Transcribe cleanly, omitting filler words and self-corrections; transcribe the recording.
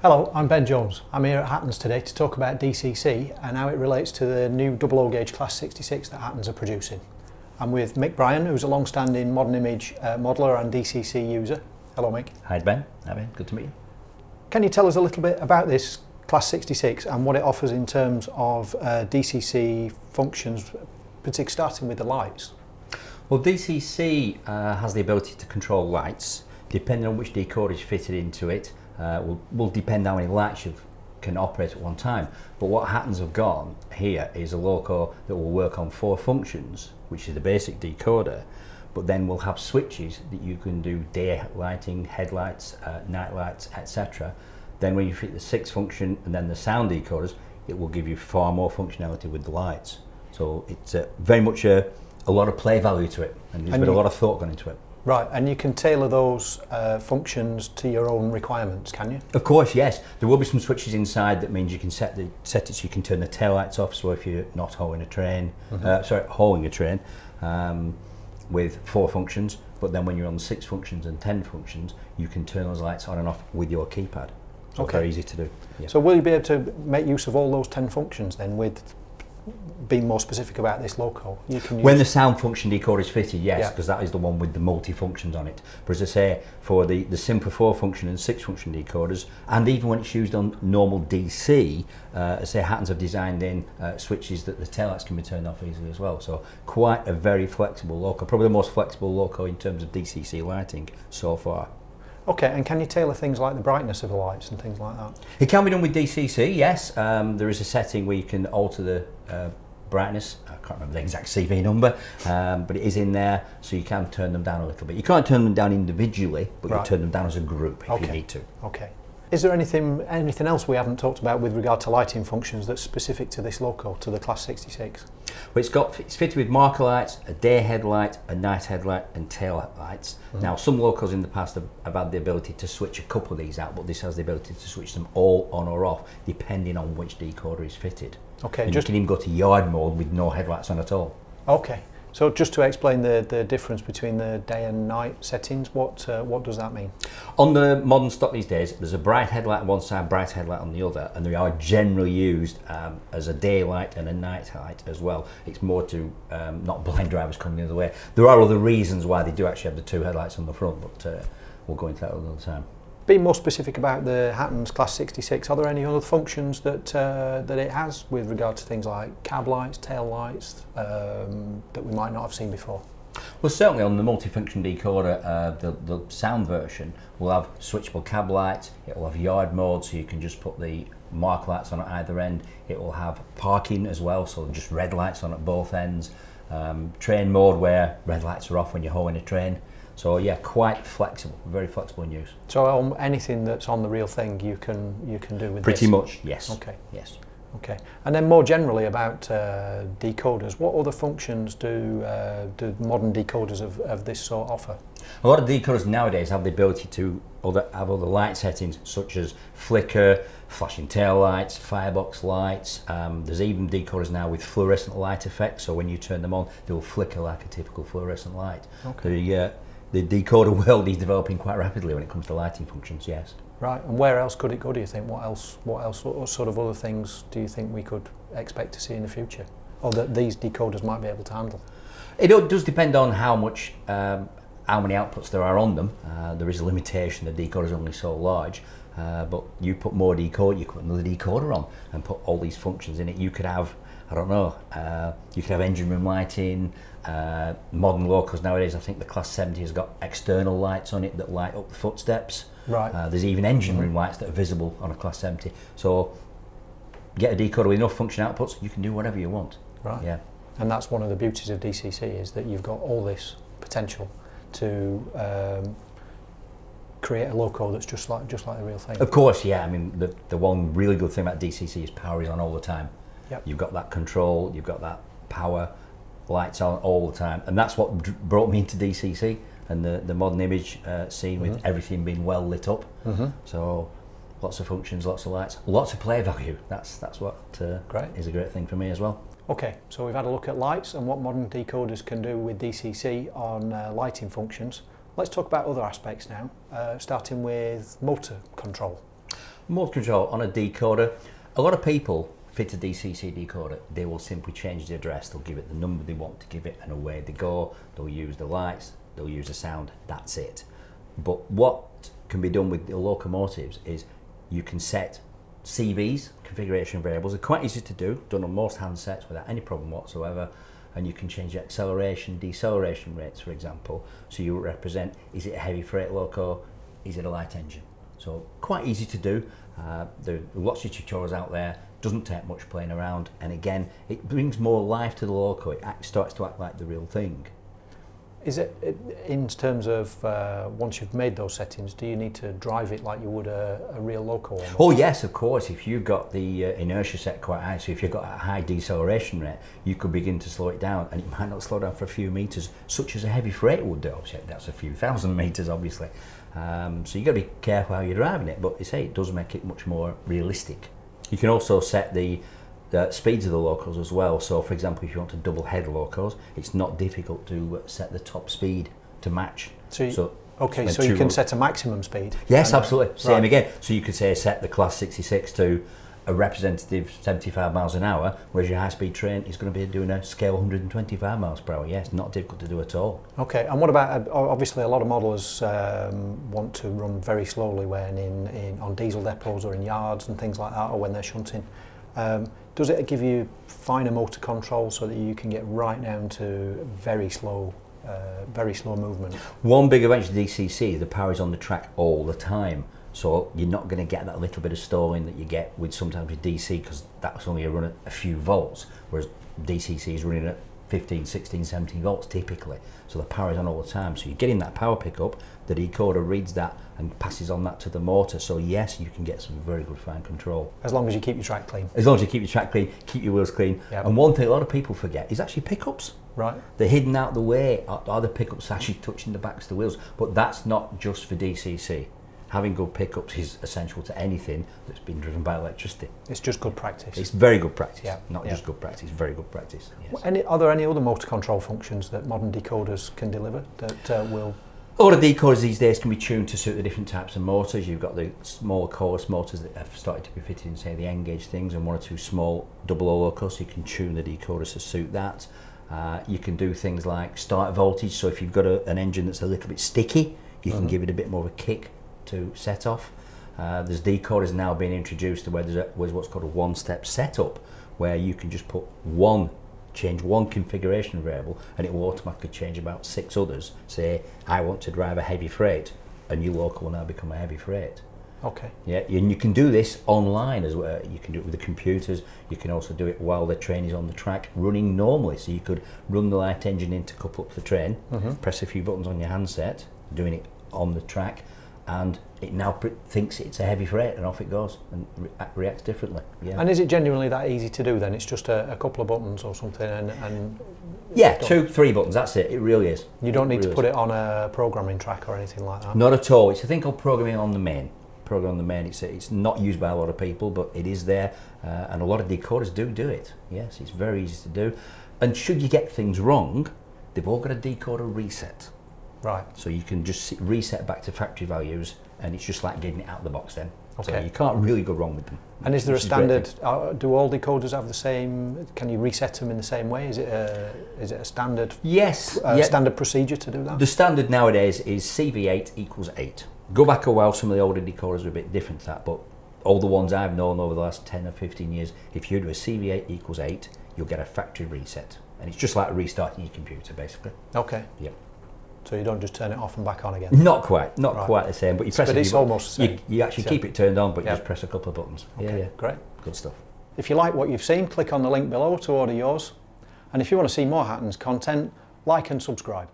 Hello, I'm Ben Jones. I'm here at Hattons today to talk about DCC and how it relates to the new 00 gauge Class 66 that Hattons are producing. I'm with Mick Bryan, who's a long-standing modern image modeller and DCC user. Hello Mick. Hi Ben, good to meet you. Can you tell us a little bit about this Class 66 and what it offers in terms of DCC functions, particularly starting with the lights? Well, DCC has the ability to control lights. Depending on which decoder is fitted into it, will depend how many lights you can operate at one time. But what Hattons have got here is a loco that will work on 4 functions, which is the basic decoder, but then we'll have switches that you can do day lighting, headlights, night lights, etc. Then when you fit the 6th function and then the sound decoders, it will give you far more functionality with the lights. So it's very much a lot of play value to it, and there's been a lot of thought gone into it. Right, and you can tailor those functions to your own requirements, can you? Of course, yes. There will be some switches inside that means you can set it so you can turn the tail lights off. So if you're not hauling a train, hauling a train with 4 functions, but then when you're on 6 functions and 10 functions, you can turn those lights on and off with your keypad. So very easy to do. Yeah. So will you be able to make use of all those 10 functions then, with being more specific about this loco? You can use when the sound function decoder is fitted, yes, because that is the one with the multi-functions on it. But as I say, for the simpler 4 function and 6 function decoders, and even when it's used on normal DC, say Hattons have designed in switches that the taillights can be turned off easily as well. So quite a very flexible loco, probably the most flexible loco in terms of DCC lighting so far. Okay, and can you tailor things like the brightness of the lights and things like that? It can be done with DCC, yes. There is a setting where you can alter the brightness. I can't remember the exact CV number, but it is in there, so you can turn them down a little bit. You can't turn them down individually, but you turn them down as a group if you need to. Okay. Is there anything else we haven't talked about with regard to lighting functions that's specific to this loco, to the Class 66? Well, it's fitted with marker lights, a day headlight, a night headlight and tail lights. Now some locos in the past have had the ability to switch a couple of these out, but this has the ability to switch them all on or off depending on which decoder is fitted. Okay, and you can even go to yard mode with no headlights on at all. Okay, so just to explain the difference between the day and night settings, what does that mean? On the modern stock these days, there's a bright headlight on one side, bright headlight on the other, and they are generally used as a daylight and a night light as well. It's more to not blind drivers coming the other way. There are other reasons why they do actually have the 2 headlights on the front, but we'll go into that another time. Being more specific about the Hattons Class 66, are there any other functions that it has with regard to things like cab lights, tail lights, that we might not have seen before? Well, certainly on the multifunction decoder, the sound version will have switchable cab lights. It will have yard mode, so you can just put the mark lights on at either end. It will have parking as well, so just red lights on at both ends. Train mode, where red lights are off when you're hauling a train. So yeah, quite flexible, very flexible in use. So anything that's on the real thing you can do with pretty this? Much, yes. Okay. Yes. Okay. And then more generally about decoders, what other functions do modern decoders of this sort offer? A lot of decoders nowadays have the ability to have other light settings such as flicker, flashing tail lights, firebox lights. There's even decoders now with fluorescent light effects, so when you turn them on, they will flicker like a typical fluorescent light. Okay. The decoder world is developing quite rapidly when it comes to lighting functions, yes. Right, and where else could it go, do you think? What sort of other things do you think we could expect to see in the future, or that these decoders might be able to handle? It does depend on how many outputs there are on them. There is a limitation, the decoder is only so large, but you put more decoder, you could put another decoder on and put all these functions in it. You could have, I don't know, you could have engine room lighting. Modern locos nowadays, I think the Class 70 has got external lights on it that light up the footsteps. Right. There's even engine room lights that are visible on a Class 70. So get a decoder with enough function outputs, you can do whatever you want. Right. Yeah. And that's one of the beauties of DCC, is that you've got all this potential to create a loco that's just like the real thing. Of course, yeah. I mean, the one really good thing about DCC is power is on all the time. Yep. You've got that control, you've got that power, lights on all the time, and that's what brought me into DCC and the modern image scene, with everything being well lit up. So lots of functions, lots of lights, lots of play value. That's what is a great thing for me as well. Okay, so we've had a look at lights and what modern decoders can do with DCC on lighting functions. Let's talk about other aspects now, starting with motor control. Motor control on a decoder. A lot of people fit a DCC decoder. They will simply change the address. They'll give it the number they want to give it, and away they go. They'll use the lights. They'll use the sound. That's it. But what can be done with the locomotives is you can set CVs, configuration variables. They're quite easy to do. Done on most handsets without any problem whatsoever. And you can change the acceleration, deceleration rates, for example. So you represent, is it a heavy freight loco? Is it a light engine? So quite easy to do. There are lots of tutorials out there. Doesn't take much playing around. And again, it brings more life to the loco. It starts to act like the real thing. Is it, in terms of once you've made those settings, do you need to drive it like you would a real loco? Almost? Oh yes, of course. If you've got the inertia set quite high, so if you've got a high deceleration rate, you could begin to slow it down, and it might not slow down for a few meters, such as a heavy freight would do. Obviously, that's a few thousand meters, obviously. So you've got to be careful how you're driving it, but you say it does make it much more realistic. You can also set the speeds of the locos as well. So for example, if you want to double head locos, it's not difficult to set the top speed to match. So you can set a maximum speed? Yes, absolutely. Same right. Again. So you could say set the class 66 to a representative 75 miles an hour, whereas your high-speed train is going to be doing a scale 125 miles per hour. Yes, not difficult to do at all. Okay, and what about, obviously a lot of modelers want to run very slowly when on diesel depots or in yards and things like that, or when they're shunting. Does it give you finer motor control so that you can get right down to very slow movement? One big advantage of DCC, the power is on the track all the time. So you're not going to get that little bit of stalling that you get with sometimes with DC, because that's only a run at a few volts, whereas DCC is running at 15, 16, 17 volts typically. So the power is on all the time. So you're getting that power pickup, the decoder reads that and passes on that to the motor. So yes, you can get some very good fine control. As long as you keep your track clean. As long as you keep your track clean, keep your wheels clean. Yep. And one thing a lot of people forget is actually pickups. Right. They're hidden out the way. Are the pickups actually touching the backs of the wheels? But that's not just for DCC. Having good pickups is essential to anything that's been driven by electricity. It's just good practice. It's very good practice. Yeah. Not just good practice, very good practice. Yes. Are there any other motor control functions that modern decoders can deliver that will... All the decoders these days can be tuned to suit the different types of motors. You've got the smaller chorus motors that have started to be fitted in, say, the N-gauge things, and one or two small double O locos, so you can tune the decoders to suit that. You can do things like start voltage, so if you've got an engine that's a little bit sticky, you can give it a bit more of a kick to set off. There's decoders now being introduced where there's what's called a one-step setup, where you can just change one configuration variable and it will automatically change about 6 others. Say, I want to drive a heavy freight, a new loco will now become a heavy freight. Okay. Yeah, and you can do this online as well. You can do it with the computers. You can also do it while the train is on the track running normally. So you could run the light engine in to couple up the train, press a few buttons on your handset, doing it on the track, and it now thinks it's a heavy freight, and off it goes and reacts differently. Yeah. And is it genuinely that easy to do then? It's just a couple of buttons or something, and yeah, 2, 3 buttons. That's it. It really is. You don't need to put it on a programming track or anything like that. Not at all. It's a thing called programming on the main. Program on the main. It's not used by a lot of people, but it is there, and a lot of decoders do it. Yes, it's very easy to do. And should you get things wrong, they've all got a decoder reset. Right. So you can just reset back to factory values, and it's just like getting it out of the box then. Okay. So you can't really go wrong with them. And is there a standard, do all decoders have the same, can you reset them in the same way? Is it a standard, standard procedure to do that? The standard nowadays is CV8 equals 8. Go back a while, some of the older decoders are a bit different to that, but all the ones I've known over the last 10 or 15 years, if you do a CV8 equals 8, you'll get a factory reset. And it's just like restarting your computer, basically. Okay. Yep. So you don't just turn it off and back on again? Not quite the same, but you press it's almost the same. You actually keep it turned on, but you just press a couple of buttons. Okay, yeah. Great. Good stuff. If you like what you've seen, click on the link below to order yours. And if you want to see more Hattons content, like and subscribe.